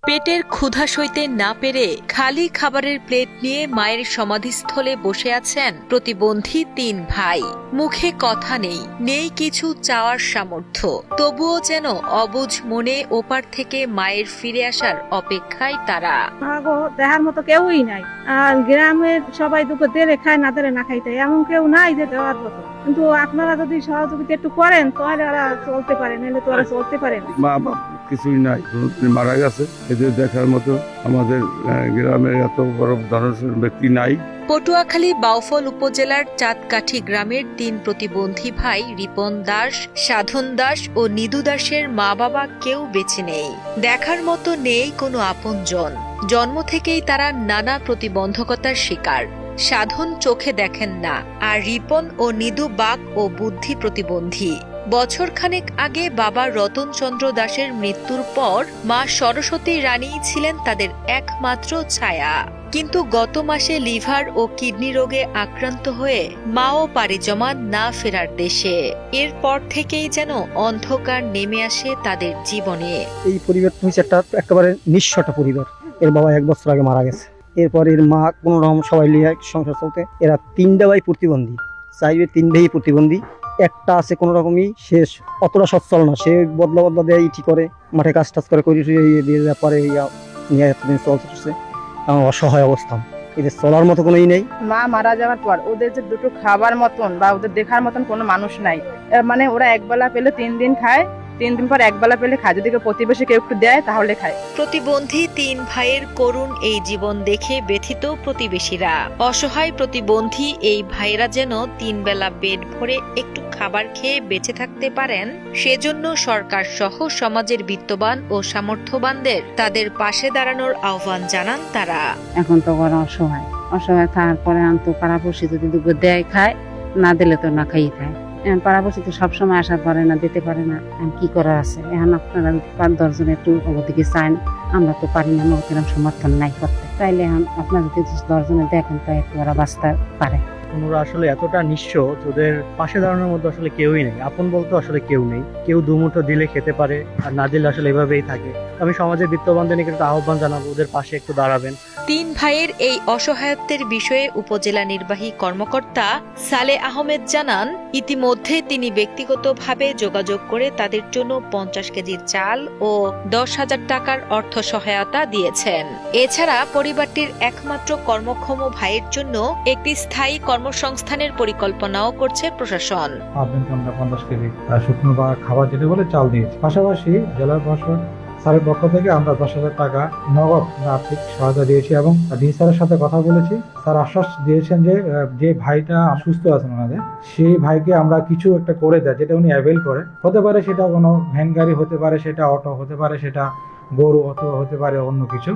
পেটের ক্ষুধা সইতে না পেরে খালি খাবারের প্লেট নিয়ে মায়ের সমাধিস্থলে বসে আছেন প্রতিবন্ধী ৩ ভাই। মুখে কথা নেই, নেই কিছু চাওয়ার সামর্থ্য, তবুও যেন অবুঝ মনে ওপার থেকে মায়ের ফিরে আসার অপেক্ষায় তারা। দেখার মতো কেউই নাই, আর গ্রামের সবাই দুপুর দেরে খায়, না দেরে না খাইতে, এমন কেউ নাই যে দেওয়ার মতো। কিন্তু আপনারা যদি সহযোগিতা একটু করেন তাহলে ওরা চলতে পারে, নাহলে তো ওরা চলতে পারে না। মা বাপ কিছুই নাই, মারা গেছে। এদের দেখার মতো আমাদের গ্রামের এত বড় ধরনের ব্যক্তি নাই। পটুয়াখালী বাউফল উপজেলার চাঁদকাঠি গ্রামের ৩ প্রতিবন্ধী ভাই রিপন দাস, সাধন দাস ও নিদু দাসের মা বাবা কেউ বেঁচে নেই। দেখার মতো নেই কোনো আপনজন। জন্ম থেকেই তারা নানা প্রতিবন্ধকতার শিকার। সাধন চোখে দেখেন না, আর রিপন ও নিদু বাক ও বুদ্ধি প্রতিবন্ধী। বছরখানেক আগে বাবা রতনচন্দ্র দাসের মৃত্যুর পর মা সরস্বতী রানী ছিলেন তাদের একমাত্র ছায়া। কিন্তু গত মাসে লিভার ও কিডনি রোগে আক্রান্ত হয়ে মাও পাড়ি জমান না ফেরার দেশে। এরপর থেকেই যেন অন্ধকার নেমে আসে তাদের জীবনে। এই পরিবারটা হচ্ছে একেবারে নিঃস্ব একটা পরিবার। এর বাবা 1 বছর আগে মারা গেছে। এরপর এর মা কোন রকম সবাই লিয়ে সংসার চলতে। এরা 3 ভাই প্রতিবন্ধী, চাইবে 3 ভাই প্রতিবন্ধী। একটা আছে কোন রকমই শেষ, অতটা সচ্ছল না, সে বদলা দেয়, ইটি করে, মাঠে কাজ টাজ করে দিয়ে পরে নিয়ে এতদিন চলতেছে। অসহায় অবস্থা, এদের চলার মতো কোনো নেই। মা মারা যাওয়ার পর ওদের যে দুটো খাবার মতন বা ওদের দেখার মতন কোনো মানুষ নাই। মানে ওরা একবেলা পেলে 3 দিন খায়, 3 দিন পর একবেলা পেলে খায়, যদি প্রতিবেশী কেউ একটু দেয় তাহলে খায়। প্রতিবন্ধী 3 ভাইয়ের করুণ এই জীবন দেখে ব্যথিত প্রতিবেশীরা। অসহায় প্রতিবন্ধী এই ভাইরা যেন 3 বেলা পেট ভরে একটু খাবার খেয়ে বেঁচে থাকতে পারেন, সেজন্য সরকার সহ সমাজের বিত্তবান ও সামর্থ্যবানদের তাদের পাশে দাঁড়ানোর আহ্বান জানান তারা। এখন তো ওরা অসহায় থাকার পরে আনতো পাড়াপড়শি যদি দুপুর দেয় খায়, না দিলে তো না খাইয়ে খায়। পাড়াপড়শি তো সবসময় আসা পারে না, দিতে পারে না, কি করার আছে। এখন আপনারা 5-10 জন একটু ওদিকে চান, আমরা তো পারি না, ওরকম সমর্থন নাই করতে। তাইলে এখন আপনারা যদি 10 জনে দেখেন তো একটু ওরা বাঁচতে পারে। ওরা আসলে এতটা নিঃস্ব, ওদের পাশে দাঁড়ানোর মধ্যে আসলে কেউই নেই। আপন বলতে আসলে কেউ নেই। কেউ দুমুঠো দিলে খেতে পারে, আর না দিলে আসলে এভাবেই থাকে। আমি সমাজের বিত্তবানদের একটু আহ্বান জানাবো, ওদের পাশে একটু দাঁড়াবেন। 3 ভাইয়ের এই অসহায়ত্বের বিষয়ে উপজেলা নির্বাহী কর্মকর্তা সালে আহমেদ জানান, ইতিমধ্যে তিনি ব্যক্তিগতভাবে যোগাযোগ করে তাদের জন্য 50 কেজি চাল ও 10,000 টাকার অর্থ সহায়তা দিয়েছেন। এছাড়া পরিবারটির একমাত্র কর্মক্ষম ভাইয়ের জন্য একটি স্থায়ী কর্মসংস্থানের পরিকল্পনাও করছে প্রশাসন। আমরা 50 কেজি শুকনো বা খাবার যেটা বলে চাল দিয়েছি। পাশাপাশি জেলা প্রশাসন স্যারের পক্ষ থেকে আমরা 10,000 টাকা নগদ আর্থিক সহায়তা দিয়েছি এবং ডি স্যারের সাথে কথা বলেছি। স্যার আশ্বাস দিয়েছেন যে ভাইটা সুস্থ আছেন ওনাদের, সেই ভাইকে আমরা কিছু একটা করে দেয় যেটা উনি অ্যাভেল করে। হতে পারে সেটা কোনো ভ্যান গাড়ি, হতে পারে সেটা অটো, হতে পারে সেটা গরু, অথবা হতে পারে অন্য কিছু।